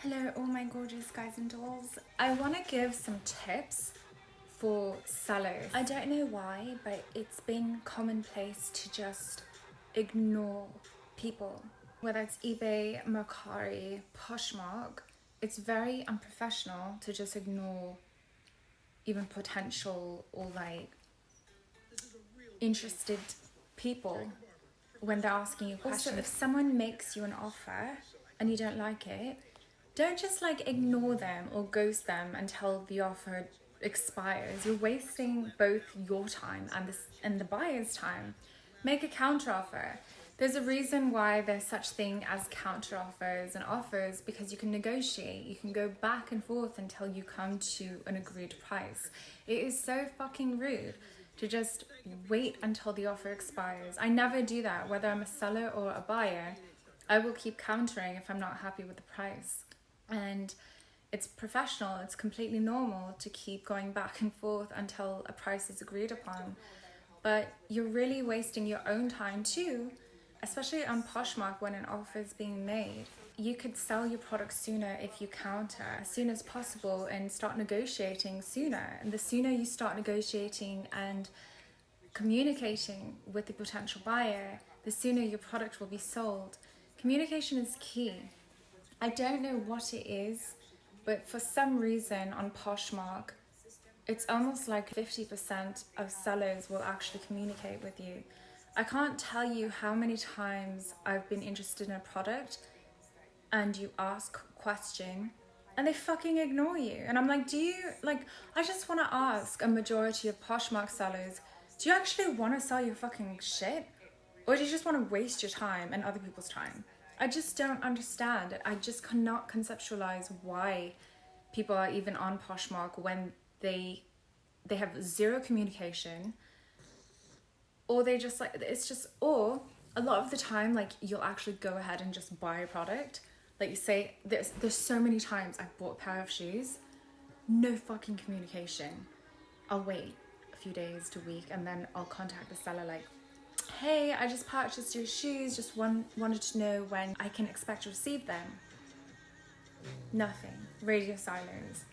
Hello, all my gorgeous guys and dolls. I want to give some tips for sellers. I don't know why, but it's been commonplace to just ignore people. Whether it's eBay, Mercari, Poshmark, it's very unprofessional to just ignore even potential or like interested people when they're asking you questions. Also, if someone makes you an offer and you don't like it, don't just like ignore them or ghost them until the offer expires. You're wasting both your time and the buyer's time. Make a counter offer. There's a reason why there's such thing as counter offers and offers, because you can negotiate. You can go back and forth until you come to an agreed price. It is so fucking rude to just wait until the offer expires. I never do that. Whether I'm a seller or a buyer, I will keep countering if I'm not happy with the price. And it's professional, it's completely normal to keep going back and forth until a price is agreed upon. But you're really wasting your own time too, especially on Poshmark when an offer is being made. You could sell your product sooner if you counter as soon as possible and start negotiating sooner. And the sooner you start negotiating and communicating with the potential buyer, the sooner your product will be sold. Communication is key. I don't know what it is, but for some reason on Poshmark, it's almost like 50% of sellers will actually communicate with you. I can't tell you how many times I've been interested in a product and you ask a question and they fucking ignore you. And I'm like, I just want to ask a majority of Poshmark sellers, do you actually want to sell your fucking shit? Or do you just want to waste your time and other people's time? I just don't understand it. I just cannot conceptualize why people are even on Poshmark when they have zero communication, or they just like, it's just, or a lot of the time, like, you'll actually go ahead and just buy a product. Like, you say, there's so many times I've bought a pair of shoes, no fucking communication. I'll wait a few days to a week and then I'll contact the seller like, hey, I just purchased your shoes, just wanted to know when I can expect to receive them. Nothing. Radio silence.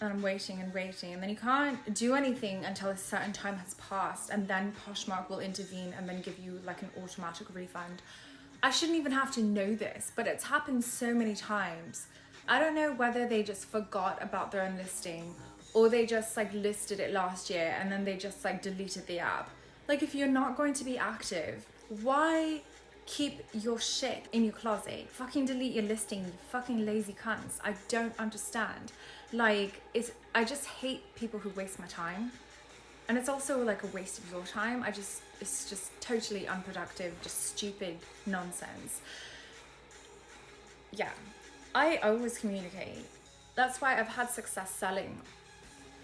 And I'm waiting and waiting, and then you can't do anything until a certain time has passed, and then Poshmark will intervene and then give you like an automatic refund. I shouldn't even have to know this, but it's happened so many times. I don't know whether they just forgot about their own listing or they just like listed it last year and then they just like deleted the app. Like, if you're not going to be active, why keep your shit in your closet? Fucking delete your listing, you fucking lazy cunts. I don't understand. Like, I just hate people who waste my time. And it's also like a waste of your time. It's just totally unproductive, just stupid nonsense. Yeah, I always communicate. That's why I've had success selling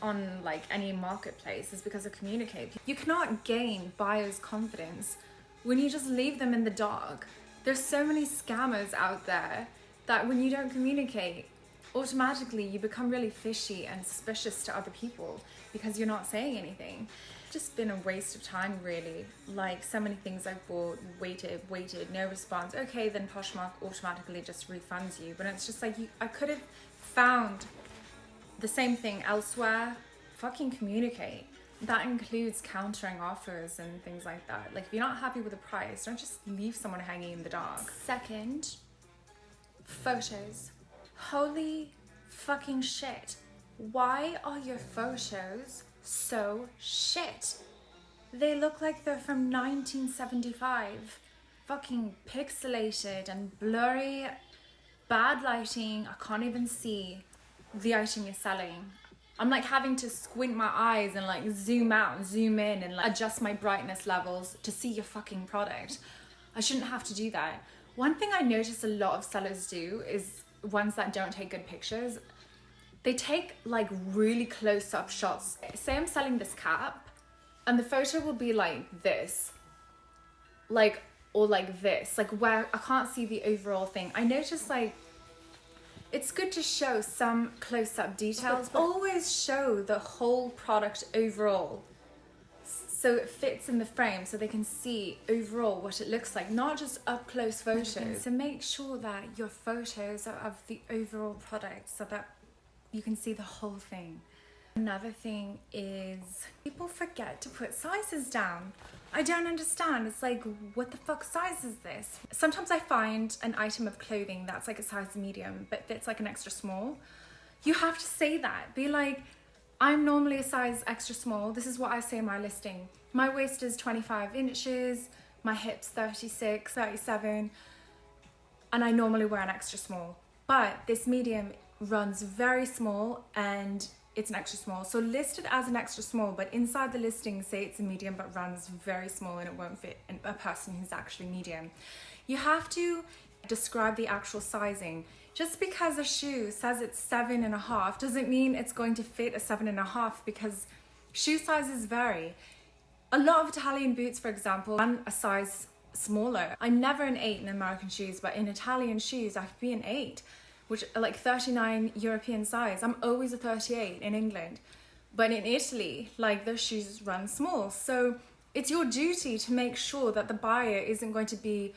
on like any marketplace, is because I communicate. You cannot gain buyers' confidence when you just leave them in the dark. There's so many scammers out there that when you don't communicate, automatically you become really fishy and suspicious to other people because you're not saying anything. Just been a waste of time, really. Like, so many things I've bought, waited, no response. Okay, then Poshmark automatically just refunds you, but it's just like, I could have found the same thing elsewhere. Fucking communicate. That includes countering offers and things like that. Like, if you're not happy with the price, don't just leave someone hanging in the dark. Second, photos. Holy fucking shit. Why are your photos so shit? They look like they're from 1975. Fucking pixelated and blurry, bad lighting. I can't even see the item you're selling. I'm like having to squint my eyes and like zoom out and zoom in and like adjust my brightness levels to see your fucking product. I shouldn't have to do that. One thing I notice a lot of sellers do is ones that don't take good pictures. They take like really close up shots. Say I'm selling this cap and the photo will be like this, like, or like this, like where I can't see the overall thing. I notice like, it's good to show some close-up details, but always show the whole product overall. So so it fits in the frame so they can see overall what it looks like, not just up close photos. So make sure that your photos are of the overall product so that you can see the whole thing. Another thing is people forget to put sizes down. I don't understand. It's like, what the fuck size is this? Sometimes I find an item of clothing that's like a size medium but fits like an extra small. You have to say that. Be like, I'm normally a size extra small. This is what I say in my listing. My waist is 25 inches, my hips 36, 37, and I normally wear an extra small. But this medium runs very small and it's an extra small. So list it as an extra small, but inside the listing say it's a medium but runs very small and it won't fit a person who's actually medium. You have to describe the actual sizing. Just because a shoe says it's 7.5 doesn't mean it's going to fit a 7.5, because shoe sizes vary. A lot of Italian boots, for example, run a size smaller. I'm never an 8 in American shoes, but in Italian shoes I could be an 8, which are like 39 European size. I'm always a 38 in England, but in Italy, like, those shoes run small. So it's your duty to make sure that the buyer isn't going to be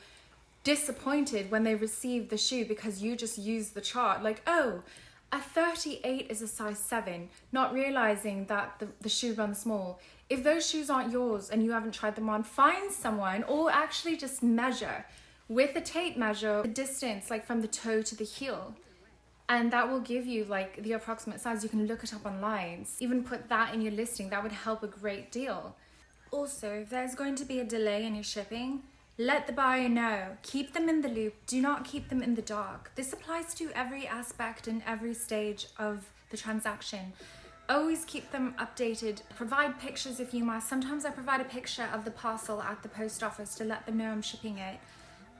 disappointed when they receive the shoe because you just use the chart like, oh, a 38 is a size 7, not realizing that the shoe runs small. If those shoes aren't yours and you haven't tried them on, find someone, or actually just measure with a tape measure the distance, like from the toe to the heel, and that will give you like the approximate size. You can look it up online, even put that in your listing. That would help a great deal. Also, if there's going to be a delay in your shipping, let the buyer know. Keep them in the loop. Do not keep them in the dark. This applies to every aspect and every stage of the transaction. Always keep them updated. Provide pictures if you must. Sometimes I provide a picture of the parcel at the post office to let them know I'm shipping it,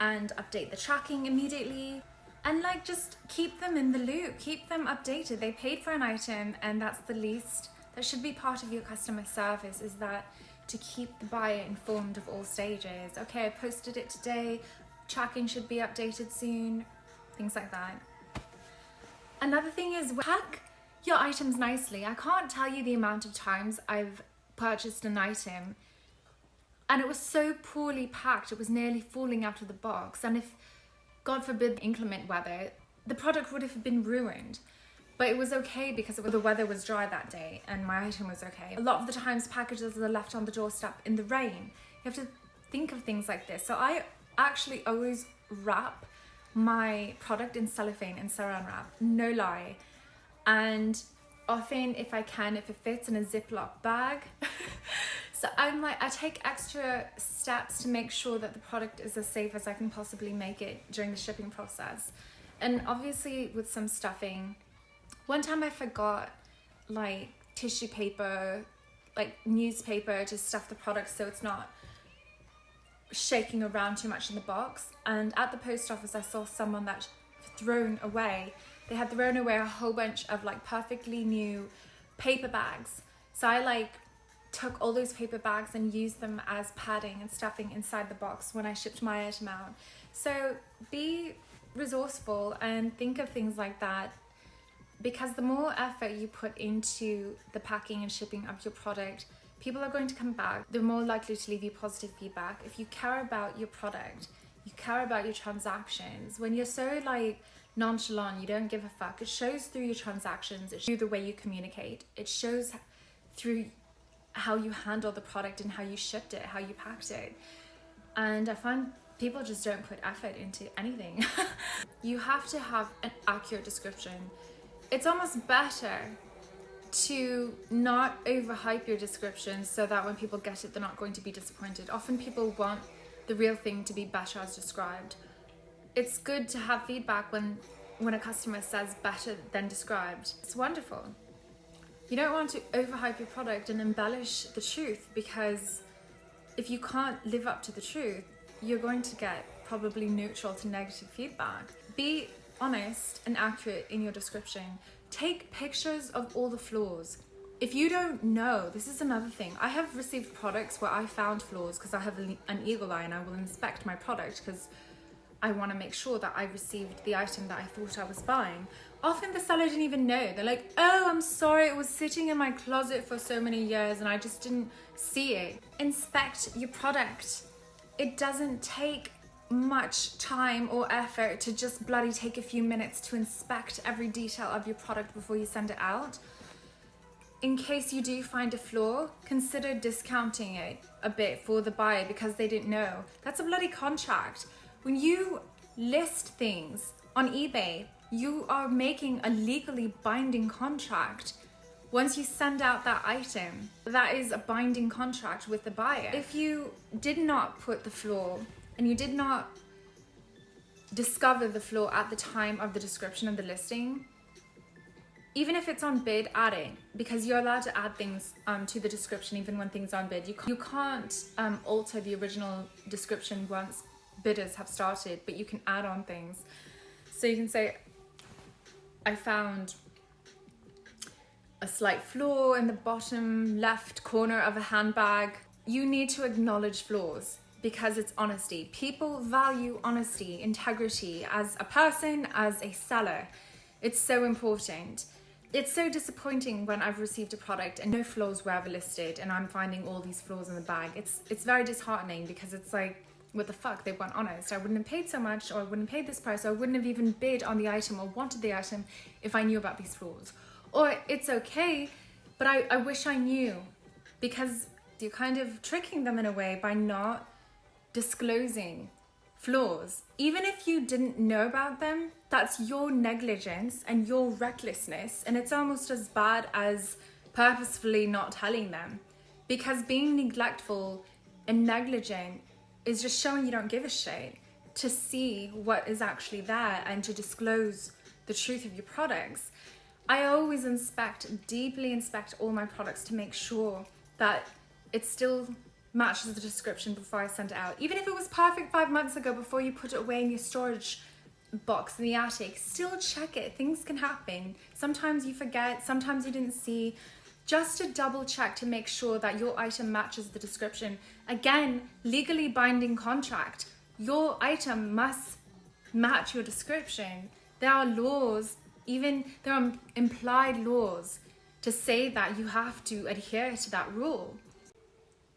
and update the tracking immediately. And like, just keep them in the loop. Keep them updated. They paid for an item, and that's the least that should be part of your customer service, is that to keep the buyer informed of all stages. Okay, I posted it today, tracking should be updated soon, things like that. Another thing is, pack your items nicely. I can't tell you the amount of times I've purchased an item and it was so poorly packed, it was nearly falling out of the box, and if, God forbid, inclement weather, the product would have been ruined. But it was okay because the weather was dry that day and my item was okay. A lot of the times packages are left on the doorstep in the rain. You have to think of things like this. So I actually always wrap my product in cellophane and saran wrap, no lie. And often, if I can, if it fits in a Ziploc bag. So I'm like, I take extra steps to make sure that the product is as safe as I can possibly make it during the shipping process. And obviously with some stuffing, one time I forgot like tissue paper, like newspaper, to stuff the product so it's not shaking around too much in the box. And at the post office I saw someone that they had thrown away a whole bunch of like perfectly new paper bags. So I like took all those paper bags and used them as padding and stuffing inside the box when I shipped my item out. So be resourceful and think of things like that, because the more effort you put into the packing and shipping of your product, people are going to come back. They're more likely to leave you positive feedback. If you care about your product, you care about your transactions. When you're so like nonchalant, you don't give a fuck, it shows through your transactions, it shows through the way you communicate, it shows through how you handle the product and how you shipped it, how you packed it. And I find people just don't put effort into anything. You have to have an accurate description. It's almost better to not overhype your description so that when people get it, they're not going to be disappointed. Often people want the real thing to be better as described. It's good to have feedback when a customer says better than described. It's wonderful. You don't want to overhype your product and embellish the truth, because if you can't live up to the truth, you're going to get probably neutral to negative feedback. Be honest and accurate in your description. Take pictures of all the flaws. If you don't know, this is another thing. I have received products where I found flaws because I have an eagle eye and I will inspect my product, because I want to make sure that I received the item that I thought I was buying. Often the seller didn't even know. They're like, oh, I'm sorry, it was sitting in my closet for so many years and I just didn't see it. Inspect your product. It doesn't take much time or effort to just bloody take a few minutes to inspect every detail of your product before you send it out. In case you do find a flaw, consider discounting it a bit for the buyer because they didn't know. That's a bloody contract. When you list things on eBay, you are making a legally binding contract. Once you send out that item, that is a binding contract with the buyer. If you did not put the flaw and you did not discover the flaw at the time of the description of the listing, even if it's on bid, add it, because you're allowed to add things to the description even when things are on bid. You can't alter the original description once bidders have started, but you can add on things. So you can say, I found a slight flaw in the bottom left corner of a handbag. You need to acknowledge flaws because it's honesty. People value honesty, integrity as a person, as a seller. It's so important. It's so disappointing when I've received a product and no flaws were ever listed and I'm finding all these flaws in the bag. It's very disheartening because it's like, what the fuck, they weren't honest. I wouldn't have paid so much, or I wouldn't have paid this price, or I wouldn't have even bid on the item or wanted the item if I knew about these flaws. Or it's okay, but I wish I knew, because you're kind of tricking them in a way by not disclosing flaws. Even if you didn't know about them, that's your negligence and your recklessness, and it's almost as bad as purposefully not telling them, because being neglectful and negligent is just showing you don't give a shit to see what is actually there and to disclose the truth of your products. I always deeply inspect all my products to make sure that it still matches the description before I send it out. Even if it was perfect 5 months ago before you put it away in your storage box in the attic, still check it. Things can happen. Sometimes you forget, sometimes you didn't see. Just to double check to make sure that your item matches the description. Again, legally binding contract. Your item must match your description. There are laws, even there are implied laws to say that you have to adhere to that rule.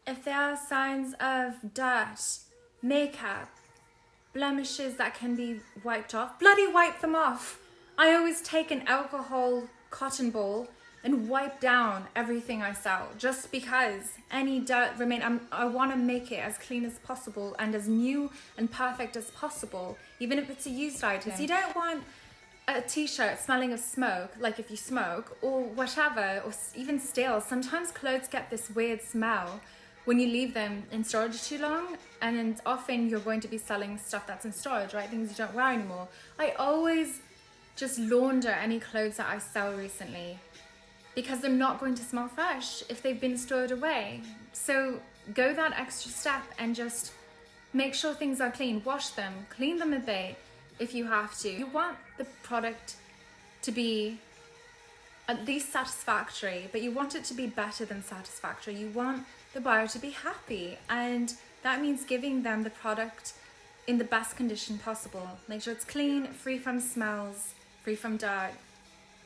If there are signs of dirt, makeup, blemishes that can be wiped off, bloody wipe them off. I always take an alcohol cotton ball and wipe down everything I sell, just because any dirt I want to make it as clean as possible and as new and perfect as possible, even if it's a used item. So you don't want a t-shirt smelling of smoke, like if you smoke, or whatever, or even stale. Sometimes clothes get this weird smell when you leave them in storage too long, and often you're going to be selling stuff that's in storage, right? Things you don't wear anymore. I always just launder any clothes that I sell recently, because they're not going to smell fresh if they've been stored away. So go that extra step and just make sure things are clean. Wash them, clean them a bit if you have to. You want the product to be at least satisfactory, but you want it to be better than satisfactory. You want the buyer to be happy, and that means giving them the product in the best condition possible. Make sure it's clean, free from smells, free from dirt.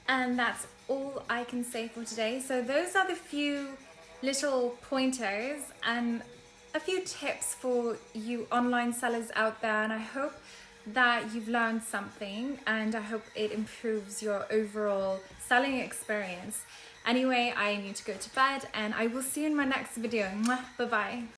And that's all I can say for today. So those are the few little pointers and a few tips for you online sellers out there, and I hope that you've learned something, and I hope it improves your overall selling experience. Anyway, I need to go to bed, and I will see you in my next video. Bye bye.